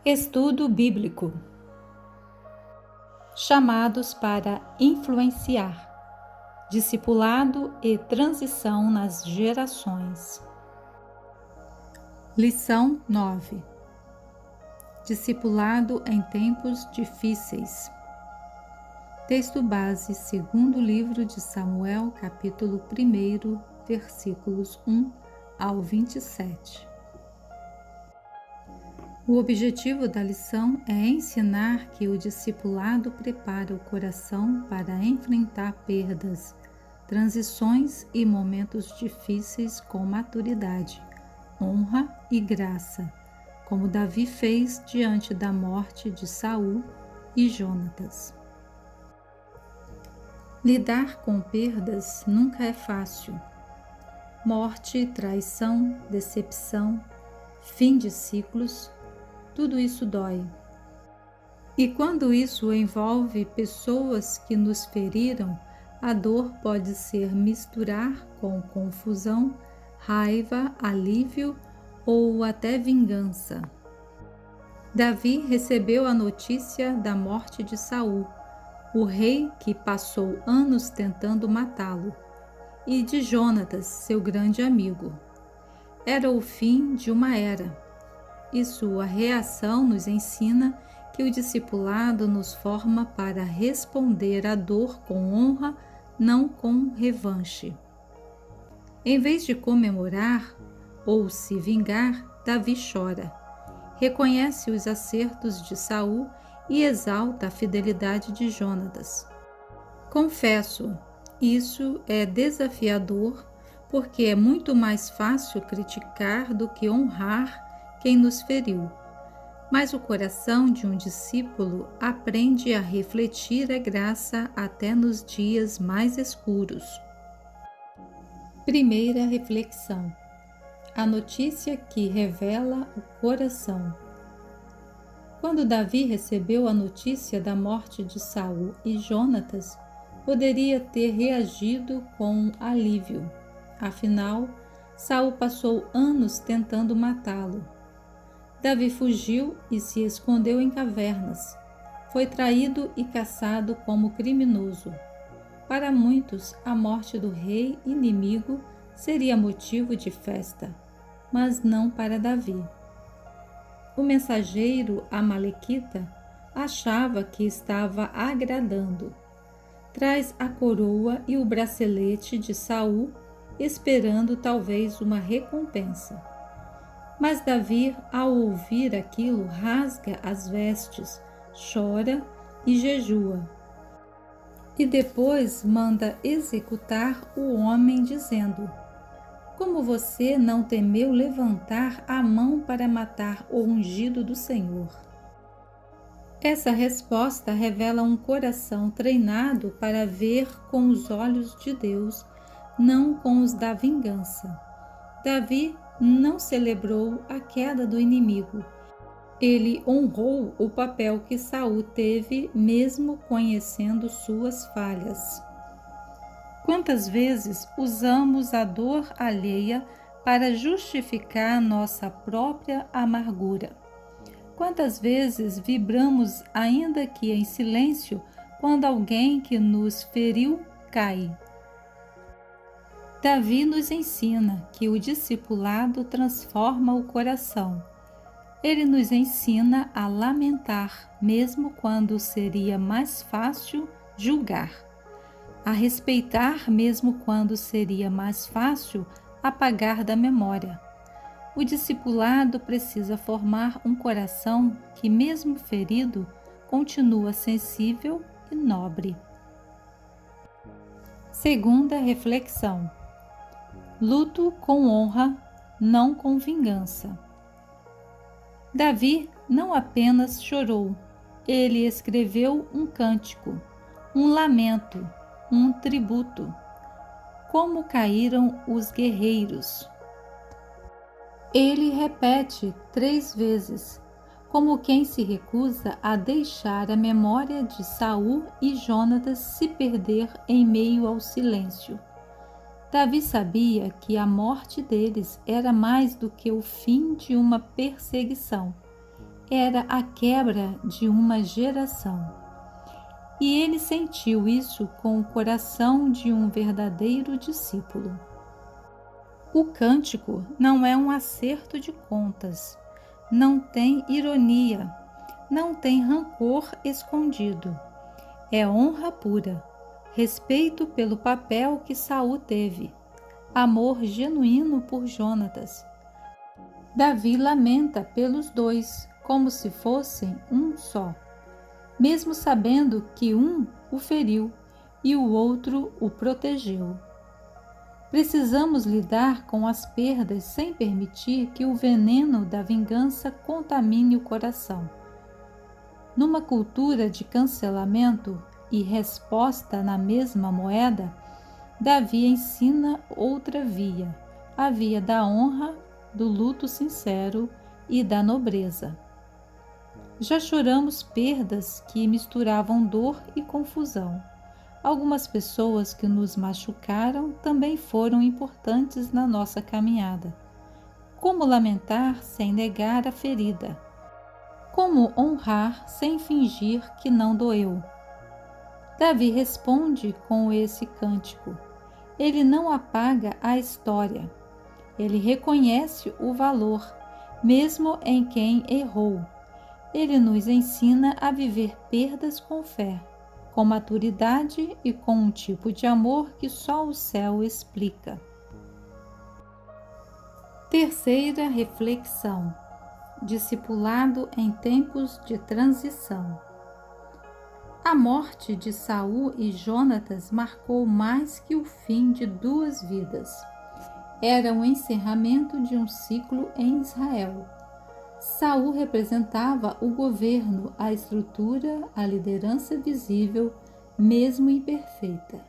Estudo bíblico. Chamados para influenciar, discipulado e transição nas gerações. Lição 9. Discipulado em tempos difíceis. Texto base, segundo livro de Samuel, capítulo 1, versículos 1 ao 27. O objetivo da lição é ensinar que o discipulado prepara o coração para enfrentar perdas, transições e momentos difíceis com maturidade, honra e graça, como Davi fez diante da morte de Saul e Jonatas. Lidar com perdas nunca é fácil. Morte, traição, decepção, fim de ciclos, tudo isso dói. E quando isso envolve pessoas que nos feriram, a dor pode ser misturar com confusão, raiva, alívio ou até vingança. Davi recebeu a notícia da morte de Saul, o rei que passou anos tentando matá-lo, e de Jonatas, seu grande amigo. Era o fim de uma era. E sua reação nos ensina que o discipulado nos forma para responder à dor com honra, não com revanche. Em vez de comemorar ou se vingar, Davi chora. Reconhece os acertos de Saul e exalta a fidelidade de Jonatas. Confesso, isso é desafiador porque é muito mais fácil criticar do que honrar quem nos feriu. Mas o coração de um discípulo aprende a refletir a graça até nos dias mais escuros. Primeira reflexão: a notícia que revela o coração. Quando Davi recebeu a notícia da morte de Saul e Jonatas, poderia ter reagido com alívio. Afinal, Saul passou anos tentando matá-lo. Davi fugiu e se escondeu em cavernas. Foi traído e caçado como criminoso. Para muitos, a morte do rei inimigo seria motivo de festa, mas não para Davi. O mensageiro amalequita achava que estava agradando. Traz a coroa e o bracelete de Saul, esperando talvez uma recompensa. Mas Davi, ao ouvir aquilo, rasga as vestes, chora e jejua. E depois manda executar o homem, dizendo: como você não temeu levantar a mão para matar o ungido do Senhor? Essa resposta revela um coração treinado para ver com os olhos de Deus, não com os da vingança. Davi não celebrou a queda do inimigo. Ele honrou o papel que Saul teve, mesmo conhecendo suas falhas. Quantas vezes usamos a dor alheia para justificar nossa própria amargura? Quantas vezes vibramos, ainda que em silêncio, quando alguém que nos feriu cai? Davi nos ensina que o discipulado transforma o coração. Ele nos ensina a lamentar, mesmo quando seria mais fácil julgar. A respeitar, mesmo quando seria mais fácil apagar da memória. O discipulado precisa formar um coração que, mesmo ferido, continua sensível e nobre. Segunda reflexão: luto com honra, não com vingança. Davi não apenas chorou, ele escreveu um cântico, um lamento, um tributo. Como caíram os guerreiros. Ele repete 3 vezes, como quem se recusa a deixar a memória de Saul e Jonatas se perder em meio ao silêncio. Davi sabia que a morte deles era mais do que o fim de uma perseguição. era a quebra de uma geração. E ele sentiu isso com o coração de um verdadeiro discípulo. O cântico não é um acerto de contas, não tem ironia, não tem rancor escondido. É honra pura, respeito pelo papel que Saul teve, amor genuíno por Jonatas. Davi lamenta pelos dois, como se fossem um só, mesmo sabendo que um o feriu e o outro o protegeu. Precisamos lidar com as perdas sem permitir que o veneno da vingança contamine o coração. Numa cultura de cancelamento e resposta na mesma moeda, Davi ensina outra via, a via da honra, do luto sincero e da nobreza. Já choramos perdas que misturavam dor e confusão. Algumas pessoas que nos machucaram também foram importantes na nossa caminhada. Como lamentar sem negar a ferida? Como honrar sem fingir que não doeu? Davi responde com esse cântico. Ele não apaga a história. Ele reconhece o valor, mesmo em quem errou. Ele nos ensina a viver perdas com fé, com maturidade e com um tipo de amor que só o céu explica. Terceira reflexão: discipulado em tempos de transição. A morte de Saul e Jonatas marcou mais que o fim de duas vidas. Era o encerramento de um ciclo em Israel. Saul representava o governo, a estrutura, a liderança visível, mesmo imperfeita.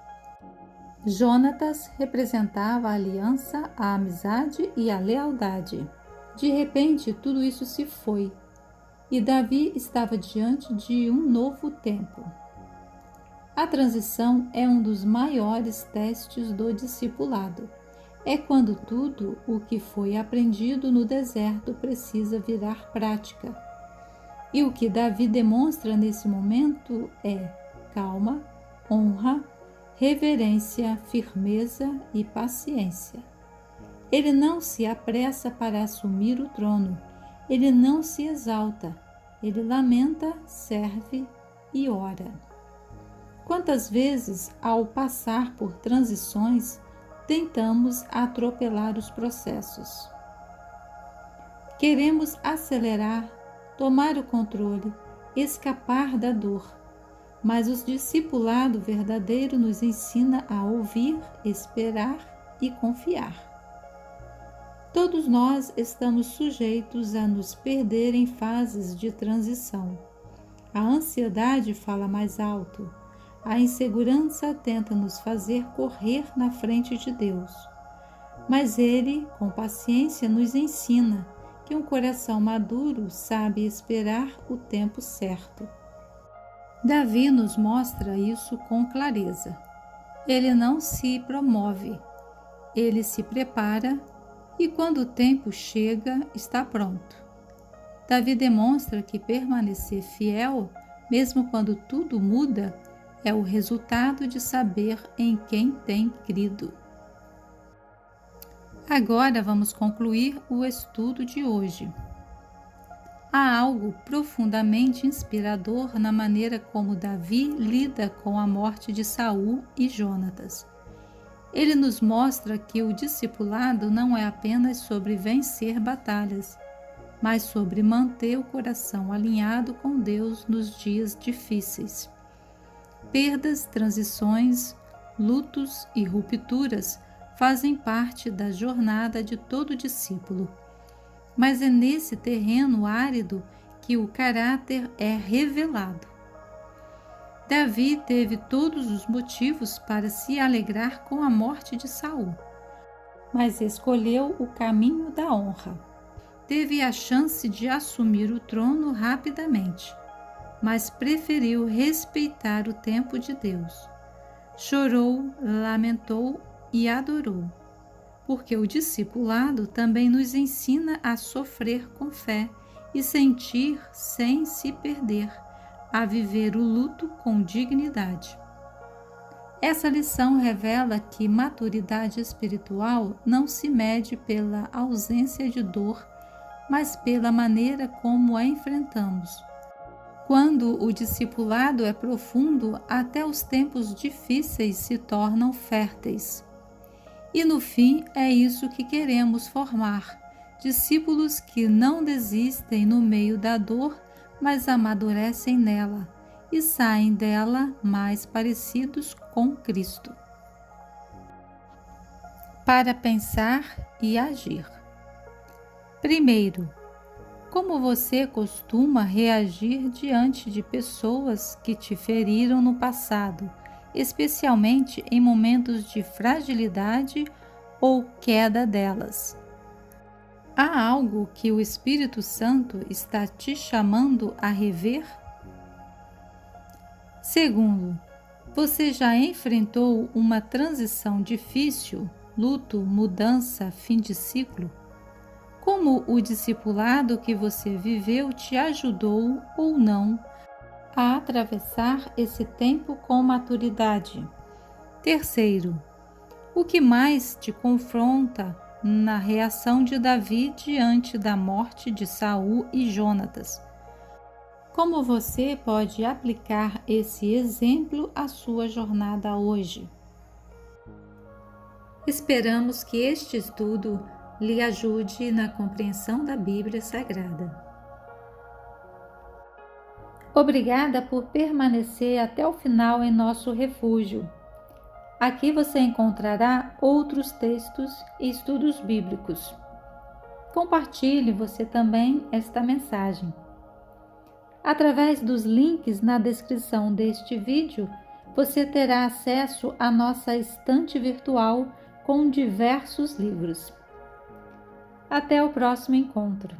Jonatas representava a aliança, a amizade e a lealdade. De repente, tudo isso se foi, e Davi estava diante de um novo tempo. A transição é um dos maiores testes do discipulado. É quando tudo o que foi aprendido no deserto precisa virar prática. E o que Davi demonstra nesse momento é calma, honra, reverência, firmeza e paciência. Ele não se apressa para assumir o trono, ele não se exalta, ele lamenta, serve e ora. Quantas vezes, ao passar por transições, tentamos atropelar os processos? Queremos acelerar, tomar o controle, escapar da dor, mas o discipulado verdadeiro nos ensina a ouvir, esperar e confiar. Todos nós estamos sujeitos a nos perder em fases de transição. A ansiedade fala mais alto. A insegurança tenta nos fazer correr na frente de Deus. Mas Ele, com paciência, nos ensina que um coração maduro sabe esperar o tempo certo. Davi nos mostra isso com clareza. Ele não se promove, ele se prepara e quando o tempo chega, está pronto. Davi demonstra que permanecer fiel, mesmo quando tudo muda, é o resultado de saber em quem tem crido. Agora vamos concluir o estudo de hoje. Há algo profundamente inspirador na maneira como Davi lida com a morte de Saul e Jonatas. Ele nos mostra que o discipulado não é apenas sobre vencer batalhas, mas sobre manter o coração alinhado com Deus nos dias difíceis. Perdas, transições, lutos e rupturas fazem parte da jornada de todo discípulo. Mas é nesse terreno árido que o caráter é revelado. Davi teve todos os motivos para se alegrar com a morte de Saul, mas escolheu o caminho da honra. Teve a chance de assumir o trono rapidamente, mas preferiu respeitar o tempo de Deus. Chorou, lamentou e adorou, porque o discipulado também nos ensina a sofrer com fé e sentir sem se perder, a viver o luto com dignidade. Essa lição revela que maturidade espiritual não se mede pela ausência de dor, mas pela maneira como a enfrentamos. Quando o discipulado é profundo, até os tempos difíceis se tornam férteis. E no fim é isso que queremos formar, discípulos que não desistem no meio da dor, mas amadurecem nela e saem dela mais parecidos com Cristo. Para pensar e agir. Primeiro, como você costuma reagir diante de pessoas que te feriram no passado, especialmente em momentos de fragilidade ou queda delas? Há algo que o Espírito Santo está te chamando a rever? Segundo, você já enfrentou uma transição difícil, luto, mudança, fim de ciclo? Como o discipulado que você viveu te ajudou ou não a atravessar esse tempo com maturidade? Terceiro, o que mais te confronta na reação de Davi diante da morte de Saul e Jonatas? Como você pode aplicar esse exemplo à sua jornada hoje? Esperamos que este estudo lhe ajude na compreensão da Bíblia Sagrada. Obrigada por permanecer até o final em nosso refúgio. Aqui você encontrará outros textos e estudos bíblicos. Compartilhe você também esta mensagem. Através dos links na descrição deste vídeo, você terá acesso à nossa estante virtual com diversos livros. Até o próximo encontro!